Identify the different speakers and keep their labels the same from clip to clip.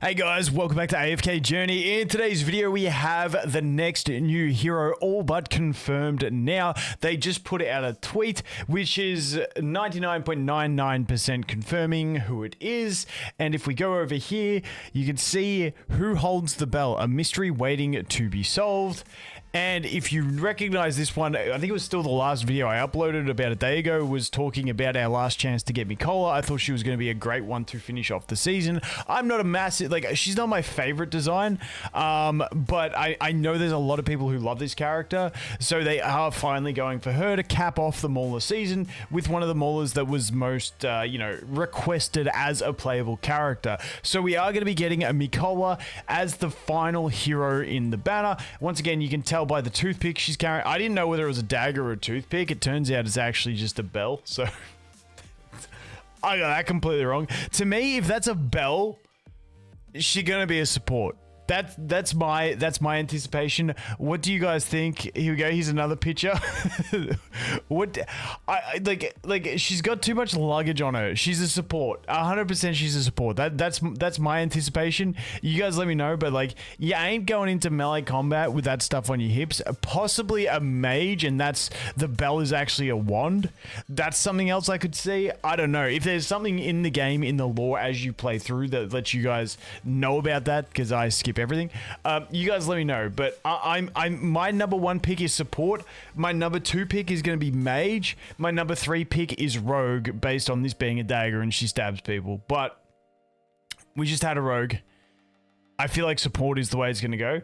Speaker 1: Hey guys, welcome back to AFK Journey. In today's video, we have the next new hero all but confirmed now. They just put out a tweet, which is 99.99% confirming who it is. And if we go over here, you can see who holds the bell, a mystery waiting to be solved. And if you recognize this one, I think it was still the last video I uploaded about a day ago, was talking about our last chance to get Mikola. I thought she was going to be a great one to finish off the season. I'm not a massive, she's not my favorite design, but I know there's a lot of people who love this character, so they are finally going for her to cap off the Mauler season with one of the Maulers that was most, requested as a playable character. So we are going to be getting a Mikola as the final hero in the banner. Once again, you can tell by the toothpick she's carrying. I didn't know whether it was a dagger or a toothpick. It turns out it's actually just a bell. So I got that completely wrong. To me, if that's a bell, she's gonna be a support. That's my anticipation. What do you guys think? Here we go. Here's another picture. What I like she's got too much luggage on her. She's a support. 100% she's a support. That's my anticipation. You guys let me know, but you ain't going into melee combat with that stuff on your hips. Possibly a mage, and that's the bell is actually a wand. That's something else I could see. I don't know. If there's something in the game, in the lore as you play through, that lets you guys know about that, because I skip everything, you guys let me know. But I'm my number one pick is support. My number two pick is going to be mage. My number three pick is rogue, based on this being a dagger and she stabs people. But we just had a rogue. I feel like support is the way it's going to go.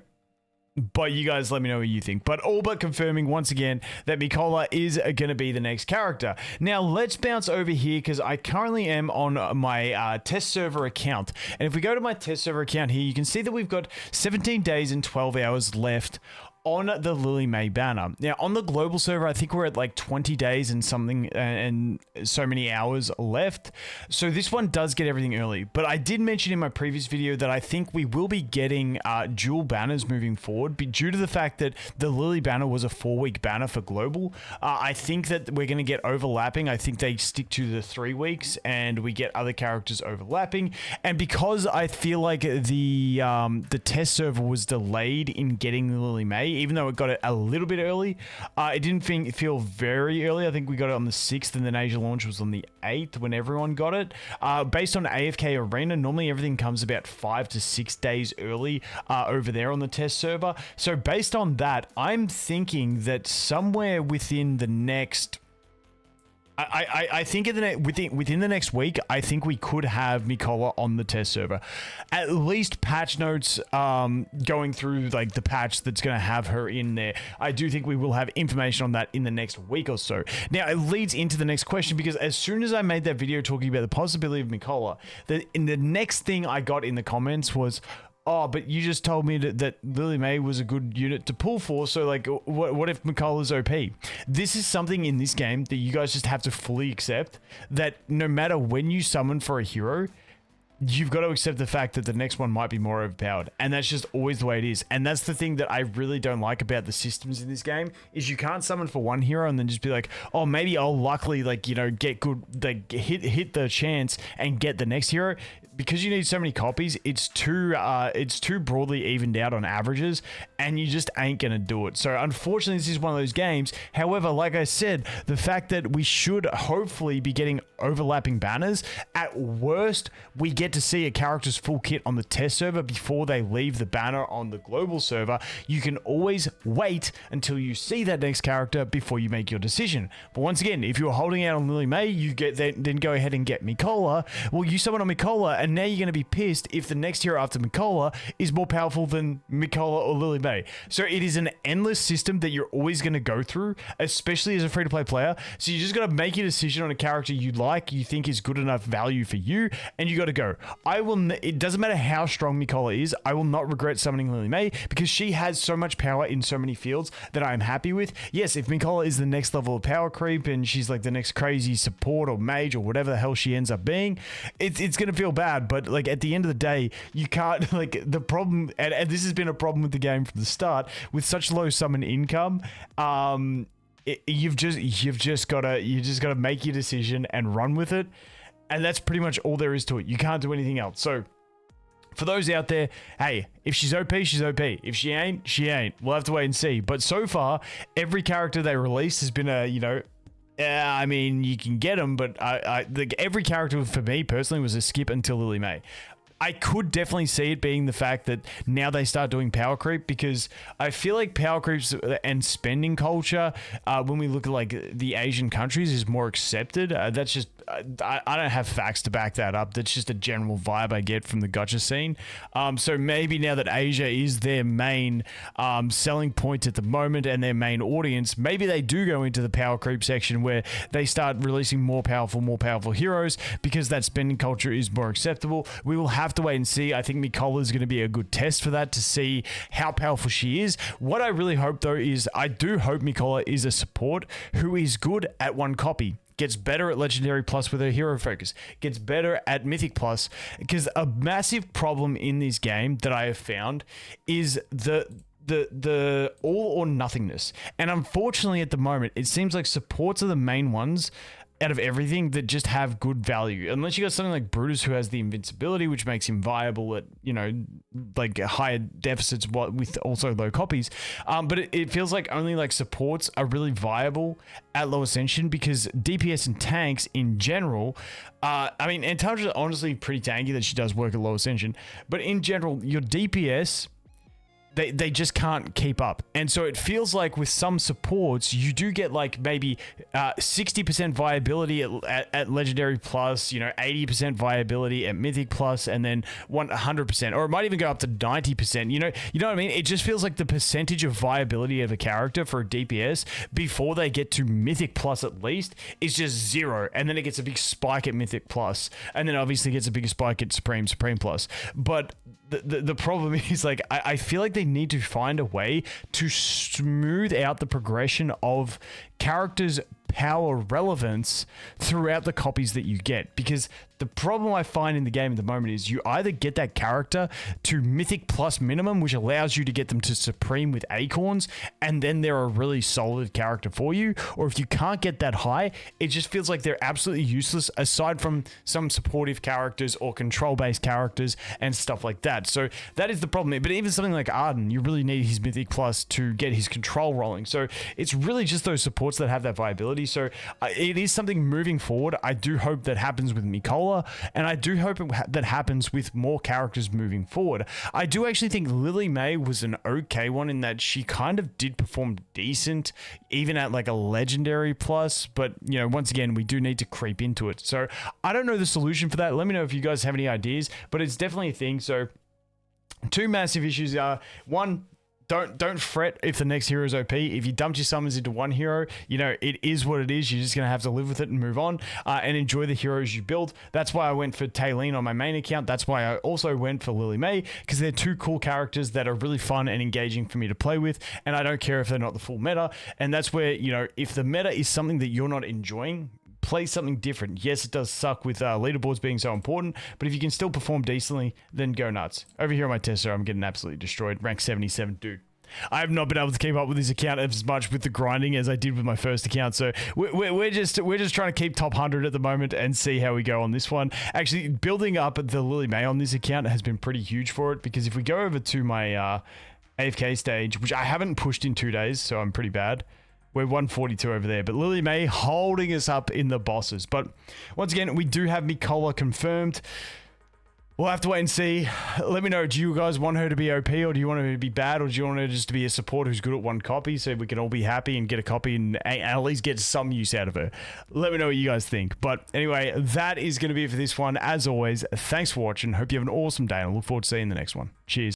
Speaker 1: But you guys let me know what you think. But all but confirming once again that Mikola is going to be the next character. Now let's bounce over here, because I currently am on my test server account. And if we go to my test server account here, you can see that we've got 17 days and 12 hours left on the Lily May banner. Now on the global server, I think we're at 20 days and something and so many hours left. So this one does get everything early. But I did mention in my previous video that I think we will be getting dual banners moving forward, due to the fact that the Lily banner was a 4-week banner for global. I think that we're going to get overlapping. I think they stick to the 3 weeks and we get other characters overlapping. And because I feel like the test server was delayed in getting the Lily May, even though it got it a little bit early, it didn't feel very early. I think we got it on the 6th and then Asia launch was on the 8th when everyone got it. Based on AFK Arena, normally everything comes about 5 to 6 days early over there on the test server. So based on that, I'm thinking that somewhere within the next... I think within the next week, I think we could have Mikola on the test server. At least patch notes going through the patch that's going to have her in there. I do think we will have information on that in the next week or so. Now, it leads into the next question, because as soon as I made that video talking about the possibility of Mikola, the next thing I got in the comments was, oh, but you just told me that Lily May was a good unit to pull for, so what if Mikola's OP? This is something in this game that you guys just have to fully accept, that no matter when you summon for a hero, you've got to accept the fact that the next one might be more overpowered, and that's just always the way it is. And that's the thing that I really don't like about the systems in this game, is you can't summon for one hero and then just be like, oh, maybe I'll luckily get good, hit the chance and get the next hero. Because you need so many copies, it's too broadly evened out on averages, and you just ain't gonna do it. So unfortunately, this is one of those games. However, like I said, the fact that we should hopefully be getting overlapping banners, at worst, we get to see a character's full kit on the test server before they leave the banner on the global server. You can always wait until you see that next character before you make your decision. But once again, if you're holding out on Lily May, you then go ahead and get Mikola. Well, you summon on Mikola, and now you're going to be pissed if the next hero after Mikola is more powerful than Mikola or Lily May. So it is an endless system that you're always going to go through, especially as a free-to-play player. So you just got to make your decision on a character you think is good enough value for you, and you got to go. It doesn't matter how strong Mikola is, I will not regret summoning Lily May, because she has so much power in so many fields that I'm happy with. Yes, if Mikola is the next level of power creep and she's the next crazy support or mage or whatever the hell she ends up being, it's going to feel bad. But at the end of the day, you can't, the problem, and this has been a problem with the game from the start, with such low summon income, you've just got to make your decision and run with it. And that's pretty much all there is to it. You can't do anything else. So For those out there, hey, if she's OP, she's OP. If she ain't, she ain't. We'll have to wait and see. But so far, every character they released has been a, I mean, you can get them, but every character for me personally was a skip until Lily May. I could definitely see it being the fact that now they start doing power creep, because I feel like power creeps and spending culture, when we look at like the Asian countries, is more accepted. That's just, I don't have facts to back that up. That's just a general vibe I get from the gacha scene. So maybe now that Asia is their main selling point at the moment and their main audience, maybe they do go into the power creep section where they start releasing more powerful heroes, because that spending culture is more acceptable. We will have to wait and see. I think Mikola is going to be a good test for that, to see how powerful she is. What I really hope though is, I do hope Mikola is a support who is good at one copy, gets better at Legendary Plus with her hero focus, gets better at Mythic Plus, because a massive problem in this game that I have found is the all or nothingness. And unfortunately at the moment, it seems like supports are the main ones out of everything that just have good value, unless you got something like Brutus who has the invincibility, which makes him viable at, like higher deficits with also low copies. But it feels like only like supports are really viable at low ascension, because DPS and tanks in general, I mean, Antarctica is honestly pretty tanky that she does work at low ascension, but in general, your DPS, they just can't keep up. And so it feels like with some supports, you do get like maybe 60% viability at Legendary Plus, 80% viability at Mythic Plus, and then 100%, or it might even go up to 90%. You know what I mean? It just feels like the percentage of viability of a character for a DPS before they get to Mythic Plus at least is just 0. And then it gets a big spike at Mythic Plus, and then obviously gets a bigger spike at Supreme Plus. But the problem is, like, I feel like they need to find a way to smooth out the progression of characters' power relevance throughout the copies that you get, because the problem I find in the game at the moment is you either get that character to Mythic Plus minimum, which allows you to get them to Supreme with Acorns, and then they're a really solid character for you, or if you can't get that high, it just feels like they're absolutely useless aside from some supportive characters or control-based characters and stuff like that. So that is the problem. But even something like Arden, you really need his Mythic Plus to get his control rolling. So it's really just those supports that have that viability. So it is something moving forward. I do hope that happens with Mikola, and I do hope that happens with more characters moving forward. I do actually think Lily May was an okay one in that she kind of did perform decent, even at like a Legendary Plus, but once again, we do need to creep into it. So I don't know the solution for that. Let me know if you guys have any ideas, but it's definitely a thing. So two massive issues are, one, don't fret if the next hero is OP. If you dumped your summons into one hero, it is what it is. You're just going to have to live with it and move on, and enjoy the heroes you build. That's why I went for Taylene on my main account. That's why I also went for Lily May, because they're two cool characters that are really fun and engaging for me to play with, and I don't care if they're not the full meta. And that's where, if the meta is something that you're not enjoying, play something different. Yes, it does suck with leaderboards being so important, but if you can still perform decently, then go nuts. Over here on my tester, I'm getting absolutely destroyed. Rank 77, dude. I have not been able to keep up with this account as much with the grinding as I did with my first account. So we're just trying to keep top 100 at the moment and see how we go on this one. Actually, building up the Lily May on this account has been pretty huge for it, because if we go over to my AFK stage, which I haven't pushed in 2 days, so I'm pretty bad. We're 142 over there, but Lily May holding us up in the bosses. But once again, we do have Mikola confirmed. We'll have to wait and see. Let me know, do you guys want her to be OP, or do you want her to be bad, or do you want her just to be a support who's good at one copy so we can all be happy and get a copy and at least get some use out of her? Let me know what you guys think. But anyway, that is going to be it for this one. As always, thanks for watching. Hope you have an awesome day, and I look forward to seeing the next one. Cheers.